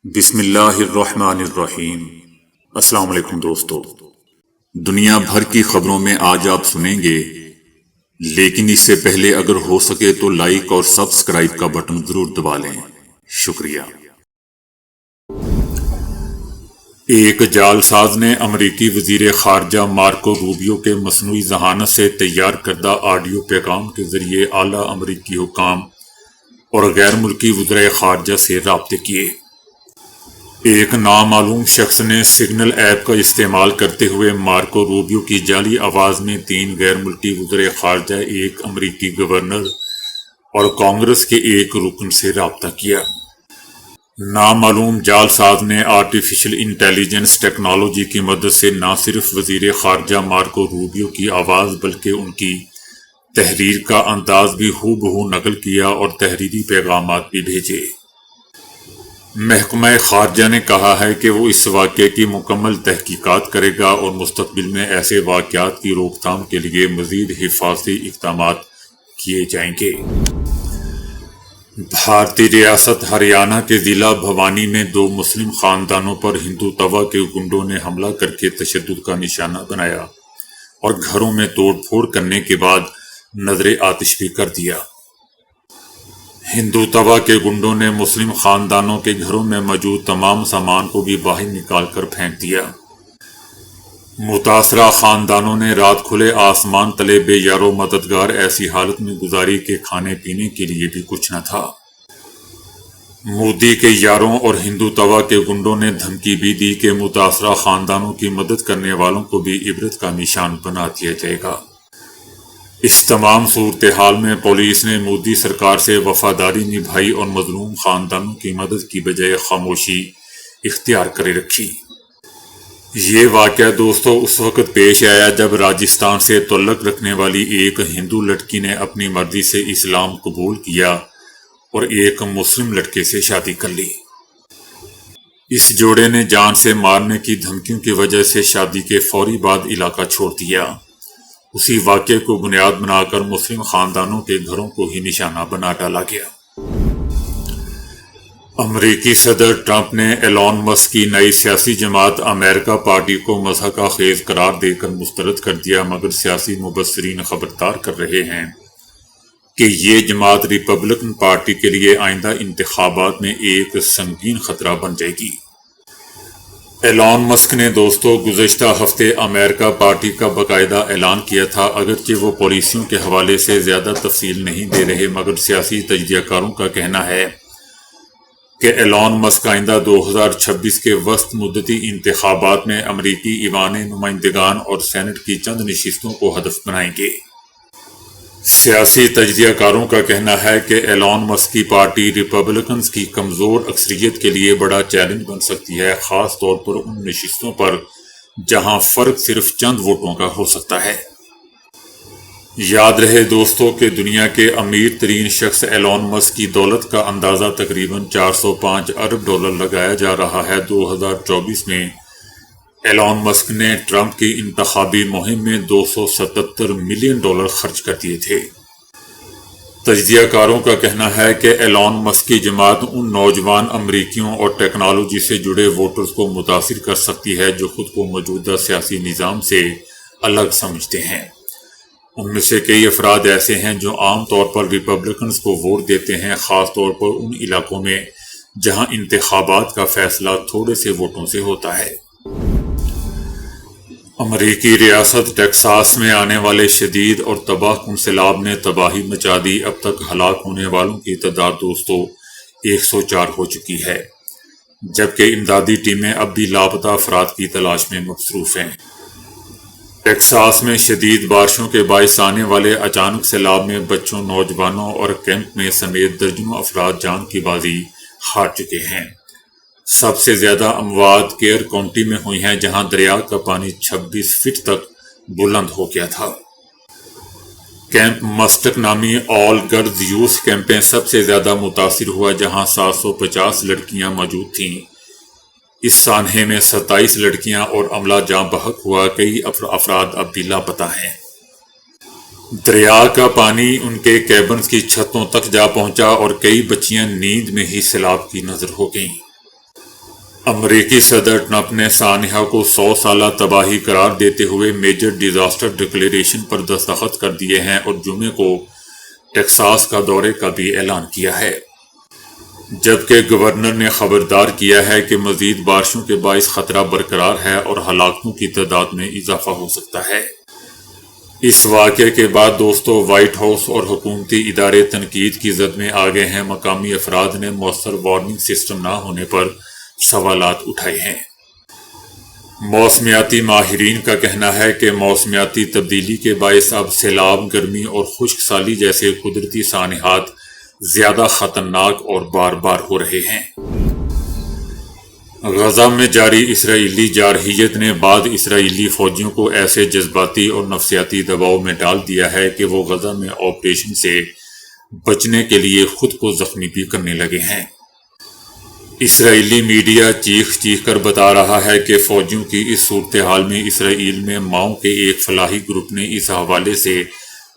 بسم اللہ الرحمن الرحیم۔ السلام علیکم دوستو، دنیا بھر کی خبروں میں آج آپ سنیں گے، لیکن اس سے پہلے اگر ہو سکے تو لائک اور سبسکرائب کا بٹن ضرور دبا لیں۔ شکریہ۔ ایک جعل ساز نے امریکی وزیر خارجہ مارکو روبیو کے مصنوعی ذہانت سے تیار کردہ آڈیو پیغام کے ذریعے اعلیٰ امریکی حکام اور غیر ملکی وزرائے خارجہ سے رابطے کیے۔ ایک نامعلوم شخص نے سگنل ایپ کا استعمال کرتے ہوئے مارکو روبیو کی جعلی آواز میں 3 غیر ملکی وزرائے خارجہ، ایک امریکی گورنر اور کانگریس کے ایک رکن سے رابطہ کیا۔ نامعلوم جعل ساز نے آرٹیفیشل انٹیلیجنس ٹیکنالوجی کی مدد سے نہ صرف وزیر خارجہ مارکو روبیو کی آواز بلکہ ان کی تحریر کا انداز بھی ہو بہو نقل کیا اور تحریری پیغامات بھی بھیجے۔ محکمہ خارجہ نے کہا ہے کہ وہ اس واقعے کی مکمل تحقیقات کرے گا اور مستقبل میں ایسے واقعات کی روک تھام کے لیے مزید حفاظتی اقدامات کیے جائیں گے۔ بھارتی ریاست ہریانہ کے ضلع بھوانی میں 2 مسلم خاندانوں پر ہندوتوا کے گنڈوں نے حملہ کر کے تشدد کا نشانہ بنایا اور گھروں میں توڑ پھوڑ کرنے کے بعد نذر آتش بھی کر دیا۔ ہندوتوا کے گنڈوں نے مسلم خاندانوں کے گھروں میں موجود تمام سامان کو بھی باہر نکال کر پھینک دیا۔ متاثرہ خاندانوں نے رات کھلے آسمان تلے بے یار و مددگار ایسی حالت میں گزاری کہ کھانے پینے کے لیے بھی کچھ نہ تھا۔ مودی کے یاروں اور ہندوتوا کے گنڈوں نے دھمکی بھی دی کہ متاثرہ خاندانوں کی مدد کرنے والوں کو بھی عبرت کا نشان بنا دیا جائے گا۔ اس تمام صورتحال میں پولیس نے مودی سرکار سے وفاداری نبھائی اور مظلوم خاندانوں کی مدد کی بجائے خاموشی اختیار کرے رکھی۔ یہ واقعہ دوستو اس وقت پیش آیا جب راجستھان سے تعلق رکھنے والی ایک ہندو لڑکی نے اپنی مرضی سے اسلام قبول کیا اور ایک مسلم لڑکے سے شادی کر لی۔ اس جوڑے نے جان سے مارنے کی دھمکیوں کی وجہ سے شادی کے فوری بعد علاقہ چھوڑ دیا۔ اسی واقعے کو بنیاد بنا کر مسلم خاندانوں کے گھروں کو ہی نشانہ بنا ڈالا گیا۔ امریکی صدر ٹرمپ نے ایلون مسک کی نئی سیاسی جماعت امریکہ پارٹی کو مضحکہ خیز قرار دے کر مسترد کر دیا، مگر سیاسی مبصرین خبردار کر رہے ہیں کہ یہ جماعت ریپبلکن پارٹی کے لیے آئندہ انتخابات میں ایک سنگین خطرہ بن جائے گی۔ ایلون مسک نے دوستو گزشتہ ہفتے امریکہ پارٹی کا باقاعدہ اعلان کیا تھا، اگرچہ وہ پالیسیوں کے حوالے سے زیادہ تفصیل نہیں دے رہے، مگر سیاسی تجزیہ کاروں کا کہنا ہے کہ ایلون مسک آئندہ 2026 کے وسط مدتی انتخابات میں امریکی ایوان نمائندگان اور سینٹ کی چند نشستوں کو ہدف بنائیں گے۔ سیاسی تجزیہ کاروں کا کہنا ہے کہ ایلون مسک کی پارٹی ریپبلکنز کی کمزور اکثریت کے لیے بڑا چیلنج بن سکتی ہے، خاص طور پر ان نشستوں پر جہاں فرق صرف چند ووٹوں کا ہو سکتا ہے۔ یاد رہے دوستو کہ دنیا کے امیر ترین شخص ایلون مسک کی دولت کا اندازہ تقریباً $405 ارب لگایا جا رہا ہے۔ 2024 میں ایلون مسک نے ٹرمپ کی انتخابی مہم میں $277 ملین خرچ کر دیے تھے۔ تجزیہ کاروں کا کہنا ہے کہ ایلون مسک کی جماعت ان نوجوان امریکیوں اور ٹیکنالوجی سے جڑے ووٹرز کو متاثر کر سکتی ہے جو خود کو موجودہ سیاسی نظام سے الگ سمجھتے ہیں۔ ان میں سے کئی افراد ایسے ہیں جو عام طور پر ریپبلکنز کو ووٹ دیتے ہیں، خاص طور پر ان علاقوں میں جہاں انتخابات کا فیصلہ تھوڑے سے ووٹوں سے ہوتا ہے۔ امریکی ریاست ٹیکساس میں آنے والے شدید اور تباہ کن سیلاب نے تباہی مچا دی۔ اب تک ہلاک ہونے والوں کی تعداد دوستو 104 ہو چکی ہے، جبکہ امدادی ٹیمیں اب بھی لاپتہ افراد کی تلاش میں مصروف ہیں۔ ٹیکساس میں شدید بارشوں کے باعث آنے والے اچانک سیلاب میں بچوں، نوجوانوں اور کیمپ میں سمیت درجنوں افراد جان کی بازی ہار چکے ہیں۔ سب سے زیادہ اموات کیئر کاؤنٹی میں ہوئی ہیں، جہاں دریا کا پانی 26 فٹ تک بلند ہو گیا تھا۔ کیمپ مسٹک نامی آل گرلز یوتھ کیمپیں سب سے زیادہ متاثر ہوا، جہاں 750 لڑکیاں موجود تھیں۔ اس سانحے میں 27 لڑکیاں اور عملہ جاں بحق ہوا، کئی افراد اب بھی لاپتہ ہیں۔ دریا کا پانی ان کے کیبنز کی چھتوں تک جا پہنچا اور کئی بچیاں نیند میں ہی سیلاب کی نظر ہو گئیں۔ امریکی صدر ٹرمپ نے سانحہ کو 100 سالہ تباہی قرار دیتے ہوئے میجر ڈیزاسٹر ڈکلیریشن پر دستخط کر دیے ہیں اور جمعے کو ٹیکساس کا دورے کا بھی اعلان کیا ہے، جبکہ گورنر نے خبردار کیا ہے کہ مزید بارشوں کے باعث خطرہ برقرار ہے اور ہلاکتوں کی تعداد میں اضافہ ہو سکتا ہے۔ اس واقعے کے بعد دوستو وائٹ ہاؤس اور حکومتی ادارے تنقید کی زد میں آ گئے ہیں۔ مقامی افراد نے مؤثر وارننگ سسٹم نہ ہونے پر سوالات اٹھائے ہیں۔ موسمیاتی ماہرین کا کہنا ہے کہ موسمیاتی تبدیلی کے باعث اب سیلاب، گرمی اور خشک سالی جیسے قدرتی سانحات زیادہ خطرناک اور بار بار ہو رہے ہیں۔ غزہ میں جاری اسرائیلی جارحیت نے بعض اسرائیلی فوجیوں کو ایسے جذباتی اور نفسیاتی دباؤ میں ڈال دیا ہے کہ وہ غزہ میں آپریشن سے بچنے کے لیے خود کو زخمی بھی کرنے لگے ہیں۔ اسرائیلی میڈیا چیخ چیخ کر بتا رہا ہے کہ فوجیوں کی اس صورتحال میں اسرائیل میں ماؤں کے ایک فلاحی گروپ نے اس حوالے سے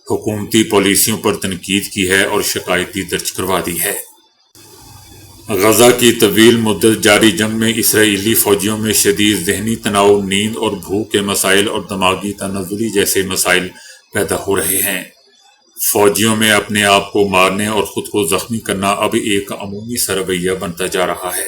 حکومتی پالیسیوں پر تنقید کی ہے اور شکایت بھی درج کروا دی ہے۔ غزہ کی طویل مدت جاری جنگ میں اسرائیلی فوجیوں میں شدید ذہنی تناؤ، نیند اور بھوک کے مسائل اور دماغی تنزلی جیسے مسائل پیدا ہو رہے ہیں۔ فوجیوں میں اپنے آپ کو مارنے اور خود کو زخمی کرنا اب ایک عمومی سا رویہ بنتا جا رہا ہے۔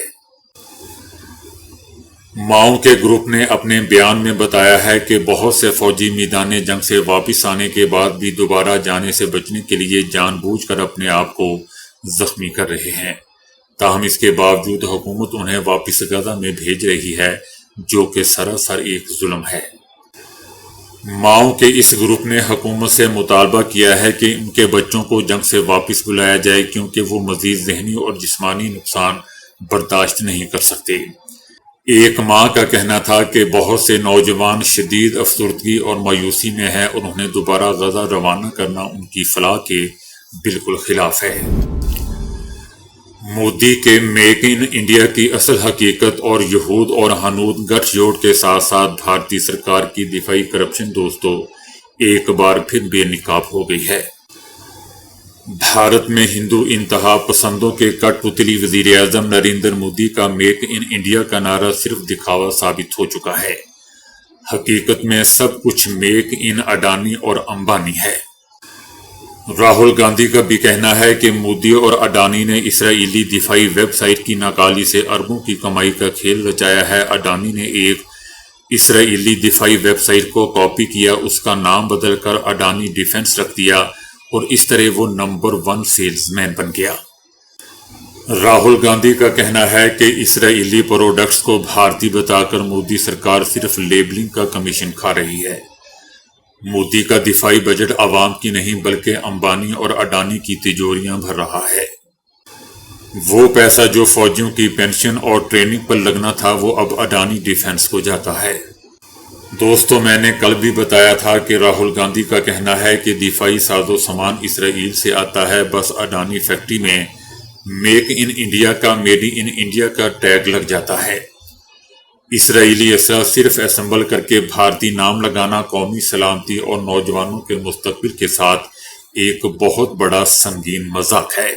ماؤں کے گروپ نے اپنے بیان میں بتایا ہے کہ بہت سے فوجی میدان جنگ سے واپس آنے کے بعد بھی دوبارہ جانے سے بچنے کے لیے جان بوجھ کر اپنے آپ کو زخمی کر رہے ہیں، تاہم اس کے باوجود حکومت انہیں واپس غزہ میں بھیج رہی ہے، جو کہ سراسر ایک ظلم ہے۔ ماؤں کے اس گروپ نے حکومت سے مطالبہ کیا ہے کہ ان کے بچوں کو جنگ سے واپس بلایا جائے کیونکہ وہ مزید ذہنی اور جسمانی نقصان برداشت نہیں کر سکتے۔ ایک ماں کا کہنا تھا کہ بہت سے نوجوان شدید افسردگی اور مایوسی میں ہیں اور انہیں دوبارہ غزہ روانہ کرنا ان کی فلاح کے بالکل خلاف ہے۔ مودی کے میک ان انڈیا کی اصل حقیقت اور یہود اور ہنود گٹھ جوڑ کے ساتھ ساتھ بھارتی سرکار کی دفاعی کرپشن دوستو ایک بار پھر بے نقاب ہو گئی ہے۔ بھارت میں ہندو انتہا پسندوں کے کٹ پتلی وزیر اعظم نریندر مودی کا میک ان انڈیا کا نعرہ صرف دکھاوا ثابت ہو چکا ہے۔ حقیقت میں سب کچھ میک ان اڈانی اور امبانی ہے۔ راہل گاندھی کا بھی کہنا ہے کہ مودی اور اڈانی نے اسرائیلی دفاعی ویب سائٹ کی ناکالی سے اربوں کی کمائی کا کھیل رچایا ہے۔ اڈانی نے ایک اسرائیلی دفاعی ویب سائٹ کو کاپی کیا، اس کا نام بدل کر اڈانی ڈیفنس رکھ دیا اور اس طرح وہ نمبر 1 سیلز مین بن گیا۔ راہل گاندھی کا کہنا ہے کہ اسرائیلی پروڈکٹس کو بھارتی بتا کر مودی سرکار صرف لیبلنگ کا کمیشن کھا رہی ہے۔ مودی کا دفاعی بجٹ عوام کی نہیں بلکہ امبانی اور اڈانی کی تجوریاں بھر رہا ہے۔ وہ پیسہ جو فوجیوں کی پینشن اور ٹریننگ پر لگنا تھا وہ اب اڈانی ڈیفنس کو جاتا ہے۔ دوستو میں نے کل بھی بتایا تھا کہ راہل گاندھی کا کہنا ہے کہ دفاعی ساز و سامان اسرائیل سے آتا ہے، بس اڈانی فیکٹری میں میک ان انڈیا کا میڈ ان انڈیا کا ٹیگ لگ جاتا ہے۔ اسرائیلی اسلحہ صرف اسمبل کر کے بھارتی نام لگانا قومی سلامتی اور نوجوانوں کے مستقبل کے ساتھ ایک بہت بڑا سنگین مذاق ہے۔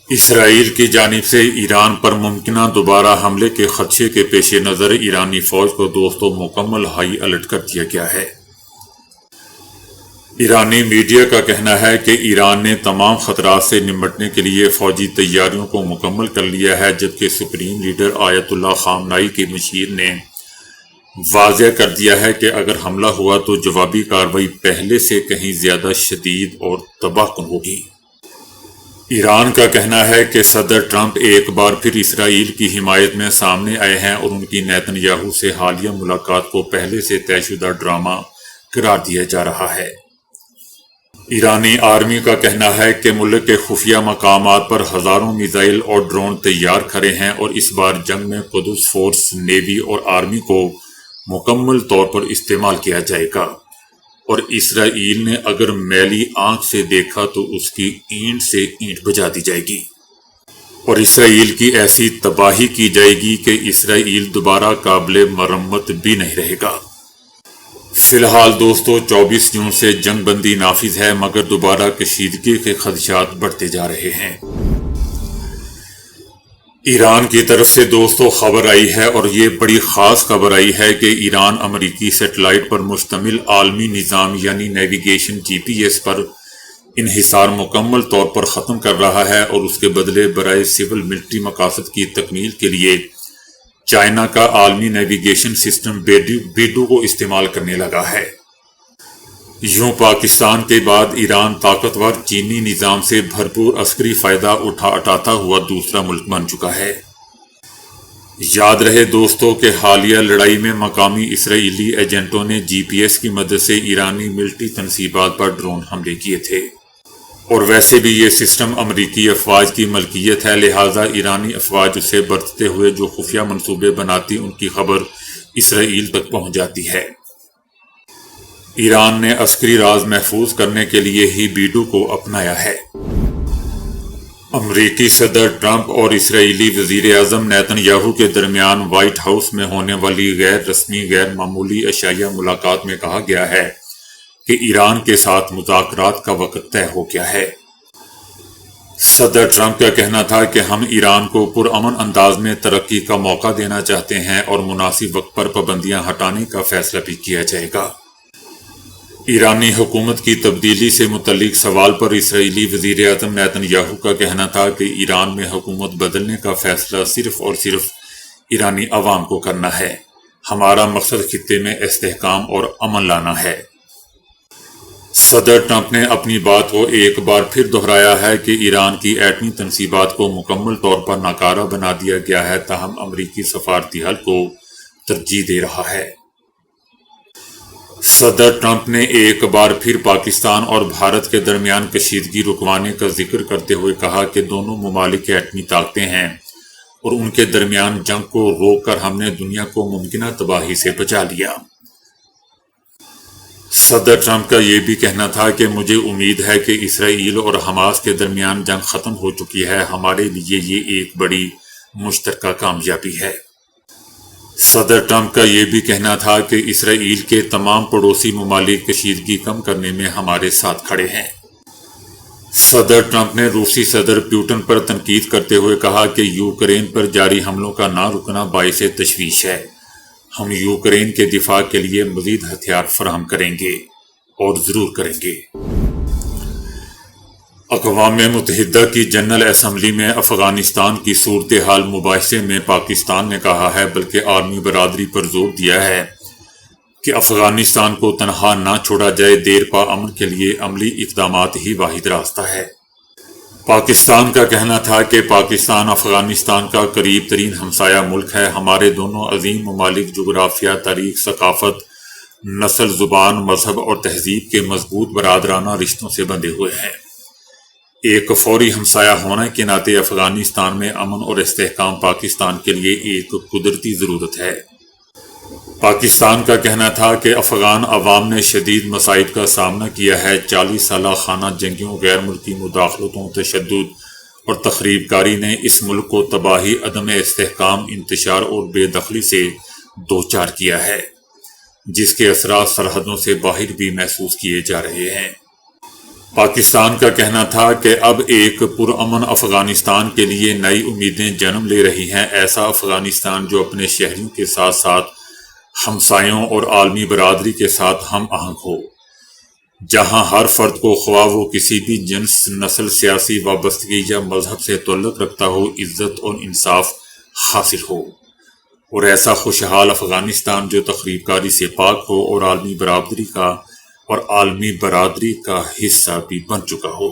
اسرائیل کی جانب سے ایران پر ممکنہ دوبارہ حملے کے خدشے کے پیش نظر ایرانی فوج کو دوستوں مکمل ہائی الرٹ کر دیا گیا ہے۔ ایرانی میڈیا کا کہنا ہے کہ ایران نے تمام خطرات سے نمٹنے کے لیے فوجی تیاریوں کو مکمل کر لیا ہے، جبکہ سپریم لیڈر آیت اللہ خامنائی کے مشیر نے واضح کر دیا ہے کہ اگر حملہ ہوا تو جوابی کارروائی پہلے سے کہیں زیادہ شدید اور تباہ کن ہوگی۔ ایران کا کہنا ہے کہ صدر ٹرمپ ایک بار پھر اسرائیل کی حمایت میں سامنے آئے ہیں اور ان کی نیتن یاہو سے حالیہ ملاقات کو پہلے سے طے شدہ ڈرامہ قرار دیا جا رہا ہے۔ ایرانی آرمی کا کہنا ہے کہ ملک کے خفیہ مقامات پر ہزاروں میزائل اور ڈرون تیار کھڑے ہیں اور اس بار جنگ میں قدس فورس، نیوی اور آرمی کو مکمل طور پر استعمال کیا جائے گا، اور اسرائیل نے اگر میلی آنکھ سے دیکھا تو اس کی اینٹ سے اینٹ بجا دی جائے گی اور اسرائیل کی ایسی تباہی کی جائے گی کہ اسرائیل دوبارہ قابل مرمت بھی نہیں رہے گا۔ فی الحال دوستو 24 جون سے جنگ بندی نافذ ہے، مگر دوبارہ کشیدگی کے خدشات بڑھتے جا رہے ہیں۔ ایران کی طرف سے دوستوں خبر آئی ہے اور یہ بڑی خاص خبر آئی ہے کہ ایران امریکی سیٹلائٹ پر مشتمل عالمی نظام یعنی نیویگیشن GPS پر انحصار مکمل طور پر ختم کر رہا ہے اور اس کے بدلے برائے سول ملٹری مقاصد کی تکمیل کے لیے چائنا کا عالمی نیویگیشن سسٹم بیڈو کو استعمال کرنے لگا ہے۔ یوں پاکستان کے بعد ایران طاقتور چینی نظام سے بھرپور عسکری فائدہ اٹھاتا ہوا دوسرا ملک بن چکا ہے۔ یاد رہے دوستوں کہ حالیہ لڑائی میں مقامی اسرائیلی ایجنٹوں نے GPS کی مدد سے ایرانی ملٹری تنصیبات پر ڈرون حملے کیے تھے، اور ویسے بھی یہ سسٹم امریکی افواج کی ملکیت ہے، لہٰذا ایرانی افواج اسے برتتے ہوئے جو خفیہ منصوبے بناتی ان کی خبر اسرائیل تک پہنچ جاتی ہے۔ ایران نے عسکری راز محفوظ کرنے کے لیے ہی بیڈو کو اپنایا ہے۔ امریکی صدر ٹرمپ اور اسرائیلی وزیر اعظم نیتن یاہو کے درمیان وائٹ ہاؤس میں ہونے والی غیر رسمی غیر معمولی عشائیہ ملاقات میں کہا گیا ہے کہ ایران کے ساتھ مذاکرات کا وقت طے ہو گیا ہے۔ صدر ٹرمپ کا کہنا تھا کہ ہم ایران کو پرامن انداز میں ترقی کا موقع دینا چاہتے ہیں اور مناسب وقت پر پابندیاں ہٹانے کا فیصلہ بھی کیا جائے گا۔ ایرانی حکومت کی تبدیلی سے متعلق سوال پر اسرائیلی وزیر اعظم نیتن یاہو کا کہنا تھا کہ ایران میں حکومت بدلنے کا فیصلہ صرف اور صرف ایرانی عوام کو کرنا ہے، ہمارا مقصد خطے میں استحکام اور امن لانا ہے۔ صدر ٹرمپ نے اپنی بات کو ایک بار پھر دہرایا ہے کہ ایران کی ایٹمی تنصیبات کو مکمل طور پر ناکارہ بنا دیا گیا ہے، تاہم امریکی سفارتی حل کو ترجیح دے رہا ہے۔ صدر ٹرمپ نے ایک بار پھر پاکستان اور بھارت کے درمیان کشیدگی رکوانے کا ذکر کرتے ہوئے کہا کہ دونوں ممالک ایٹمی طاقتیں ہیں اور ان کے درمیان جنگ کو روک کر ہم نے دنیا کو ممکنہ تباہی سے بچا لیا۔ صدر ٹرمپ کا یہ بھی کہنا تھا کہ مجھے امید ہے کہ اسرائیل اور حماس کے درمیان جنگ ختم ہو چکی ہے، ہمارے لیے یہ ایک بڑی مشترکہ کامیابی ہے۔ صدر ٹرمپ کا یہ بھی کہنا تھا کہ اسرائیل کے تمام پڑوسی ممالک کشیدگی کم کرنے میں ہمارے ساتھ کھڑے ہیں۔ صدر ٹرمپ نے روسی صدر پوٹن پر تنقید کرتے ہوئے کہا کہ یوکرین پر جاری حملوں کا نہ رکنا باعث تشویش ہے، ہم یوکرین کے دفاع کے لیے مزید ہتھیار فراہم کریں گے اور ضرور کریں گے۔ اقوام متحدہ کی جنرل اسمبلی میں افغانستان کی صورتحال مباحثے میں پاکستان نے کہا ہے بلکہ عالمی برادری پر زور دیا ہے کہ افغانستان کو تنہا نہ چھوڑا جائے، دیر پا امن کے لیے عملی اقدامات ہی واحد راستہ ہے۔ پاکستان کا کہنا تھا کہ پاکستان افغانستان کا قریب ترین ہمسایہ ملک ہے، ہمارے دونوں عظیم ممالک جغرافیہ، تاریخ، ثقافت، نسل، زبان، مذہب اور تہذیب کے مضبوط برادرانہ رشتوں سے بندھے ہوئے ہیں۔ ایک فوری ہمسایہ ہونے کے ناطے افغانستان میں امن اور استحکام پاکستان کے لیے ایک قدرتی ضرورت ہے۔ پاکستان کا کہنا تھا کہ افغان عوام نے شدید مصائب کا سامنا کیا ہے، 40 سالہ خانہ جنگیوں، غیر ملکی مداخلتوں، تشدد اور تخریب کاری نے اس ملک کو تباہی، عدم استحکام، انتشار اور بے دخلی سے دوچار کیا ہے، جس کے اثرات سرحدوں سے باہر بھی محسوس کیے جا رہے ہیں۔ پاکستان کا کہنا تھا کہ اب ایک پرامن افغانستان کے لیے نئی امیدیں جنم لے رہی ہیں، ایسا افغانستان جو اپنے شہریوں کے ساتھ ساتھ ہمسایوں اور عالمی برادری کے ساتھ ہم آہنگ ہو، جہاں ہر فرد کو خواہ وہ کسی بھی جنس، نسل، سیاسی وابستگی یا مذہب سے تعلق رکھتا ہو، عزت اور انصاف حاصل ہو، اور ایسا خوشحال افغانستان جو تخریب کاری سے پاک ہو اور عالمی برادری کا حصہ بھی بن چکا ہو۔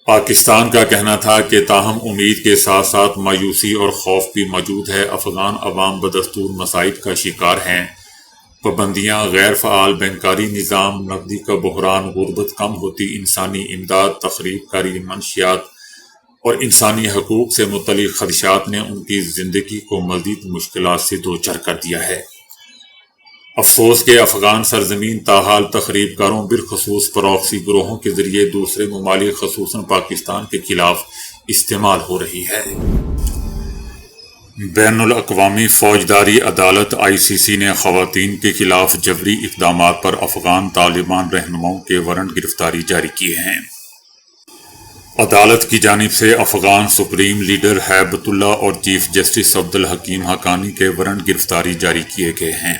پاکستان کا کہنا تھا کہ تاہم امید کے ساتھ ساتھ مایوسی اور خوف بھی موجود ہے، افغان عوام بدستور مصائب کا شکار ہیں، پابندیاں، غیر فعال بینکاری نظام، نقدی کا بحران، غربت کم ہوتی، انسانی امداد، تخریب کاری منشیات اور انسانی حقوق سے متعلق خدشات نے ان کی زندگی کو مزید مشکلات سے دوچار کر دیا ہے۔ افسوس کہ افغان سرزمین تاحال تخریب کاروں، بالخصوص پراکسی گروہوں کے ذریعے دوسرے ممالک خصوصاً پاکستان کے خلاف استعمال ہو رہی ہے۔ بین الاقوامی فوجداری عدالت ICC نے خواتین کے خلاف جبری اقدامات پر افغان طالبان رہنماؤں کے وارنٹ گرفتاری جاری کیے ہیں۔ عدالت کی جانب سے افغان سپریم لیڈر ہیبت اللہ اور چیف جسٹس عبدالحکیم حقانی کے وارنٹ گرفتاری جاری کیے گئے ہیں۔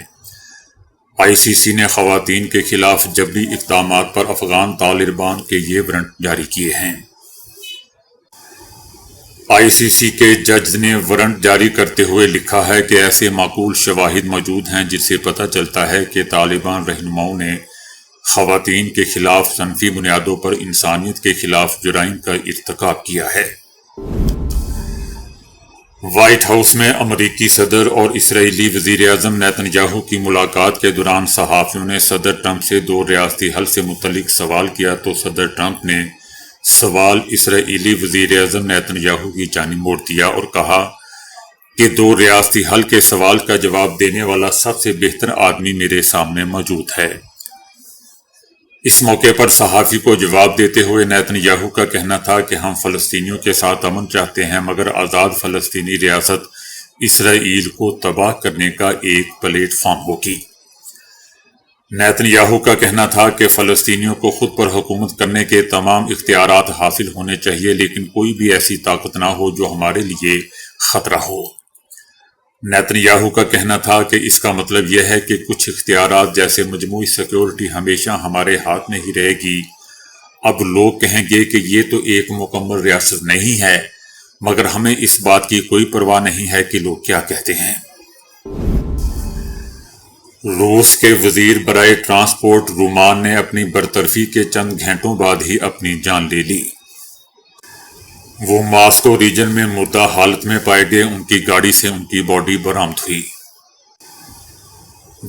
آئی سی سی نے خواتین کے خلاف جبری اقدامات پر افغان طالبان کے یہ وارنٹ جاری کیے ہیں۔ آئی سی سی کے جج نے وارنٹ جاری کرتے ہوئے لکھا ہے کہ ایسے معقول شواہد موجود ہیں جس سے پتہ چلتا ہے کہ طالبان رہنماؤں نے خواتین کے خلاف صنفی بنیادوں پر انسانیت کے خلاف جرائم کا ارتکاب کیا ہے۔ وائٹ ہاؤس میں امریکی صدر اور اسرائیلی وزیر اعظم نیتن یاہو کی ملاقات کے دوران صحافیوں نے صدر ٹرمپ سے 2 ریاستی حل سے متعلق سوال کیا تو صدر ٹرمپ نے سوال اسرائیلی وزیر اعظم نیتن یاہو کی جانب موڑ دیا اور کہا کہ 2 ریاستی حل کے سوال کا جواب دینے والا سب سے بہتر آدمی میرے سامنے موجود ہے۔ اس موقع پر صحافی کو جواب دیتے ہوئے نیتن یاہو کا کہنا تھا کہ ہم فلسطینیوں کے ساتھ امن چاہتے ہیں مگر آزاد فلسطینی ریاست اسرائیل کو تباہ کرنے کا ایک پلیٹ فارم ہوگی۔ نیتن یاہو کا کہنا تھا کہ فلسطینیوں کو خود پر حکومت کرنے کے تمام اختیارات حاصل ہونے چاہیے لیکن کوئی بھی ایسی طاقت نہ ہو جو ہمارے لیے خطرہ ہو۔ نیتن یاہو کا کہنا تھا کہ اس کا مطلب یہ ہے کہ کچھ اختیارات جیسے مجموعی سیکیورٹی ہمیشہ ہمارے ہاتھ میں ہی رہے گی۔ اب لوگ کہیں گے کہ یہ تو ایک مکمل ریاست نہیں ہے مگر ہمیں اس بات کی کوئی پرواہ نہیں ہے کہ لوگ کیا کہتے ہیں۔ روس کے وزیر برائے ٹرانسپورٹ رومان نے اپنی برطرفی کے چند گھنٹوں بعد ہی اپنی جان لے لی۔ وہ ماسکو ریجن میں مردہ حالت میں پائے گئے، ان کی گاڑی سے ان کی باڈی برآمد ہوئی۔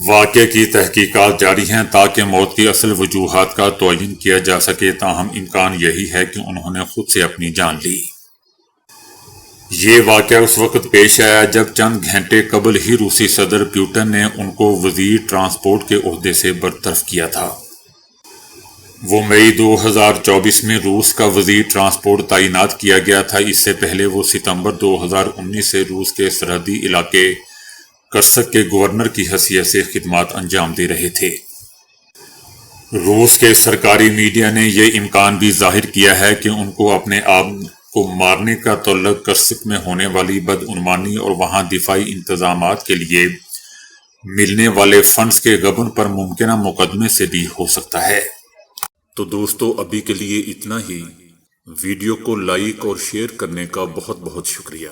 واقعے کی تحقیقات جاری ہیں تاکہ موت کی اصل وجوہات کا تعین کیا جا سکے، تاہم امکان یہی ہے کہ انہوں نے خود سے اپنی جان لی۔ یہ واقعہ اس وقت پیش آیا جب چند گھنٹے قبل ہی روسی صدر پیوٹن نے ان کو وزیر ٹرانسپورٹ کے عہدے سے برطرف کیا تھا۔ وہ مئی 2024 میں روس کا وزیر ٹرانسپورٹ تعینات کیا گیا تھا۔ اس سے پہلے وہ ستمبر 2019 سے روس کے سرحدی علاقے کرسک کے گورنر کی حیثیت سے خدمات انجام دے رہے تھے۔ روس کے سرکاری میڈیا نے یہ امکان بھی ظاہر کیا ہے کہ ان کو اپنے آپ کو مارنے کا تعلق کرسک میں ہونے والی بدعنوانی اور وہاں دفاعی انتظامات کے لیے ملنے والے فنڈز کے غبن پر ممکنہ مقدمے سے بھی ہو سکتا ہے۔ تو دوستو ابھی کے لیے اتنا ہی۔ ویڈیو کو لائک اور شیئر کرنے کا بہت بہت شکریہ۔